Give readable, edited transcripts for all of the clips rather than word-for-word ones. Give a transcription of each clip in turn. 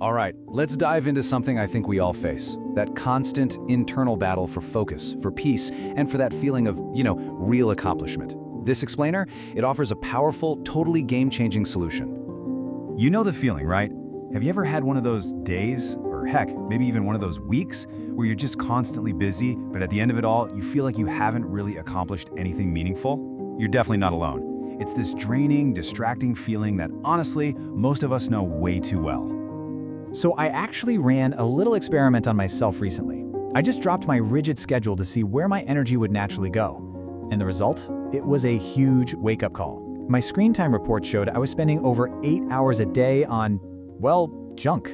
All right, let's dive into something I think we all face. That constant internal battle for focus, for peace, and for that feeling of, real accomplishment. This explainer, it offers a powerful, totally game-changing solution. You know the feeling, right? Have you ever had one of those days, or heck, maybe even one of those weeks, where you're just constantly busy, but at the end of it all, you feel like you haven't really accomplished anything meaningful? You're definitely not alone. It's this draining, distracting feeling that, honestly, most of us know way too well. So I actually ran a little experiment on myself recently. I just dropped my rigid schedule to see where my energy would naturally go. And the result? It was a huge wake-up call. My screen time report showed I was spending over 8 hours a day on, junk.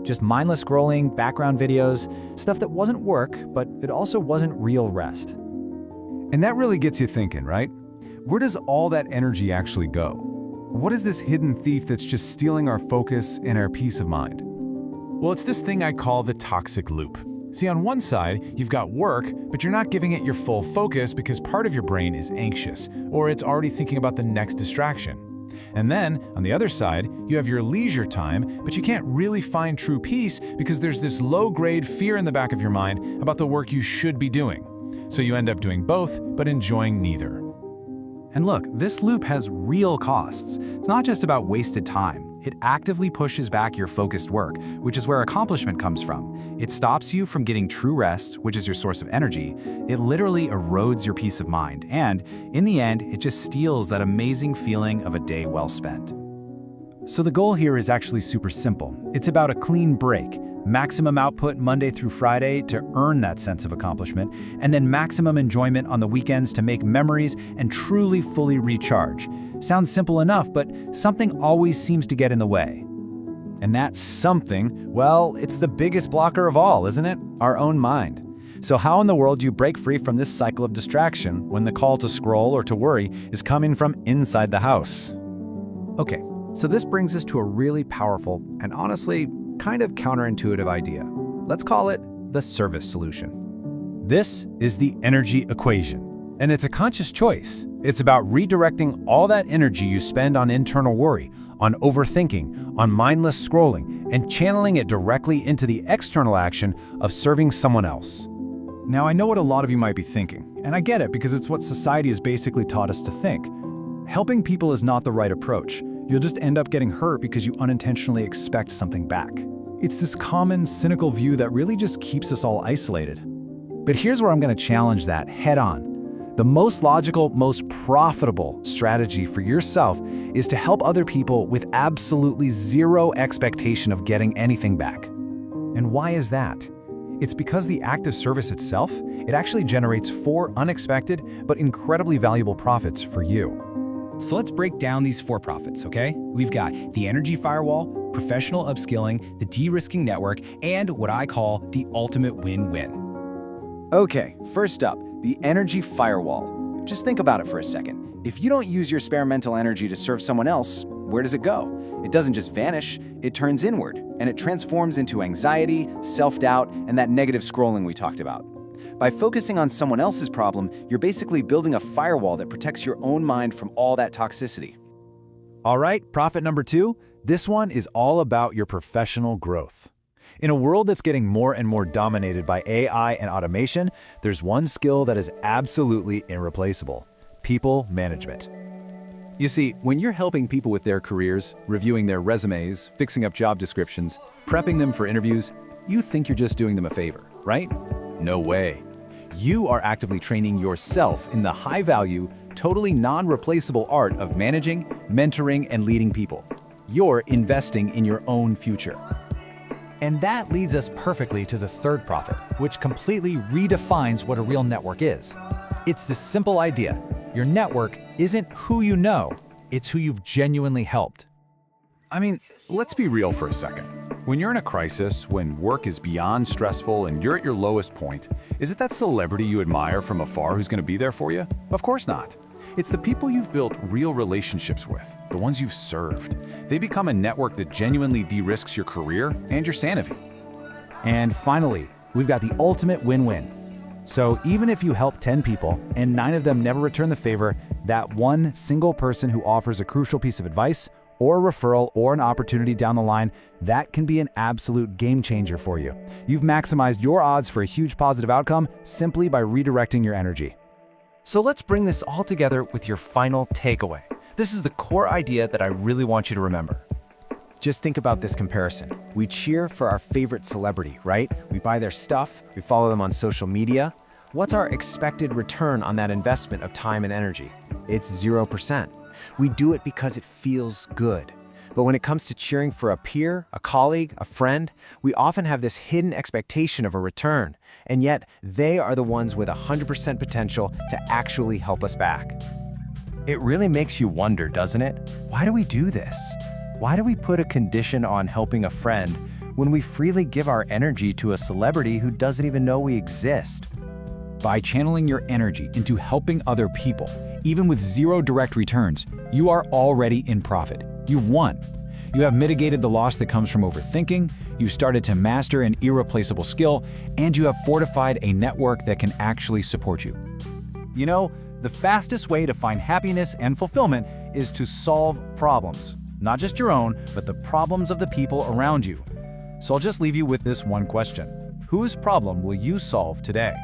Just mindless scrolling, background videos, stuff that wasn't work, but it also wasn't real rest. And that really gets you thinking, right? Where does all that energy actually go? What is this hidden thief that's just stealing our focus and our peace of mind? Well, it's this thing I call the toxic loop. See, on one side, you've got work, but you're not giving it your full focus because part of your brain is anxious, or it's already thinking about the next distraction. And then, on the other side, you have your leisure time, but you can't really find true peace because there's this low-grade fear in the back of your mind about the work you should be doing. So you end up doing both, but enjoying neither. And look, this loop has real costs. It's not just about wasted time. It actively pushes back your focused work, which is where accomplishment comes from. It stops you from getting true rest, which is your source of energy. It literally erodes your peace of mind. And in the end, it just steals that amazing feeling of a day well spent. So the goal here is actually super simple. It's about a clean break. Maximum output Monday through Friday to earn that sense of accomplishment, and then maximum enjoyment on the weekends to make memories and truly fully recharge. Sounds simple enough, but something always seems to get in the way. And that something, it's the biggest blocker of all, isn't it? Our own mind. So how in the world do you break free from this cycle of distraction when the call to scroll or to worry is coming from inside the house? Okay, so this brings us to a really powerful and honestly, kind of counterintuitive idea. Let's call it the service solution. This is the energy equation, and it's a conscious choice. It's about redirecting all that energy you spend on internal worry, on overthinking, on mindless scrolling, and channeling it directly into the external action of serving someone else. Now, I know what a lot of you might be thinking, and I get it because it's what society has basically taught us to think. Helping people is not the right approach. You'll just end up getting hurt because you unintentionally expect something back. It's this common, cynical view that really just keeps us all isolated. But here's where I'm going to challenge that head on. The most logical, most profitable strategy for yourself is to help other people with absolutely zero expectation of getting anything back. And why is that? It's because the act of service itself, it actually generates 4 unexpected but incredibly valuable profits for you. So let's break down these 4 profits, okay? We've got the energy firewall, professional upskilling, the de-risking network, and what I call the ultimate win-win. Okay, first up, the energy firewall. Just think about it for a second. If you don't use your spare mental energy to serve someone else, where does it go? It doesn't just vanish, it turns inward, and it transforms into anxiety, self-doubt, and that negative scrolling we talked about. By focusing on someone else's problem, you're basically building a firewall that protects your own mind from all that toxicity. All right, profit number 2, this one is all about your professional growth. In a world that's getting more and more dominated by AI and automation, there's one skill that is absolutely irreplaceable: people management. You see, when you're helping people with their careers, reviewing their resumes, fixing up job descriptions, prepping them for interviews, you think you're just doing them a favor, right? No way. You are actively training yourself in the high-value, totally non-replaceable art of managing, mentoring, and leading people. You're investing in your own future. And that leads us perfectly to the third profit, which completely redefines what a real network is. It's this simple idea: your network isn't who you know, it's who you've genuinely helped. I mean, let's be real for a second. When you're in a crisis, when work is beyond stressful and you're at your lowest point, is it that celebrity you admire from afar who's going to be there for you? Of course not. It's the people you've built real relationships with, the ones you've served. They become a network that genuinely de-risks your career and your sanity. And finally, we've got the ultimate win-win. So even if you help 10 people and 9 of them never return the favor, that one single person who offers a crucial piece of advice or a referral or an opportunity down the line, that can be an absolute game changer for you. You've maximized your odds for a huge positive outcome simply by redirecting your energy. So let's bring this all together with your final takeaway. This is the core idea that I really want you to remember. Just think about this comparison. We cheer for our favorite celebrity, right? We buy their stuff, we follow them on social media. What's our expected return on that investment of time and energy? It's 0%. We do it because it feels good. But when it comes to cheering for a peer, a colleague, a friend, we often have this hidden expectation of a return, and yet they are the ones with 100% potential to actually help us back. It really makes you wonder, doesn't it? Why do we do this? Why do we put a condition on helping a friend when we freely give our energy to a celebrity who doesn't even know we exist? By channeling your energy into helping other people, even with zero direct returns, you are already in profit. You've won. You have mitigated the loss that comes from overthinking, you've started to master an irreplaceable skill, and you have fortified a network that can actually support you. You know, the fastest way to find happiness and fulfillment is to solve problems. Not just your own, but the problems of the people around you. So I'll just leave you with this one question. Whose problem will you solve today?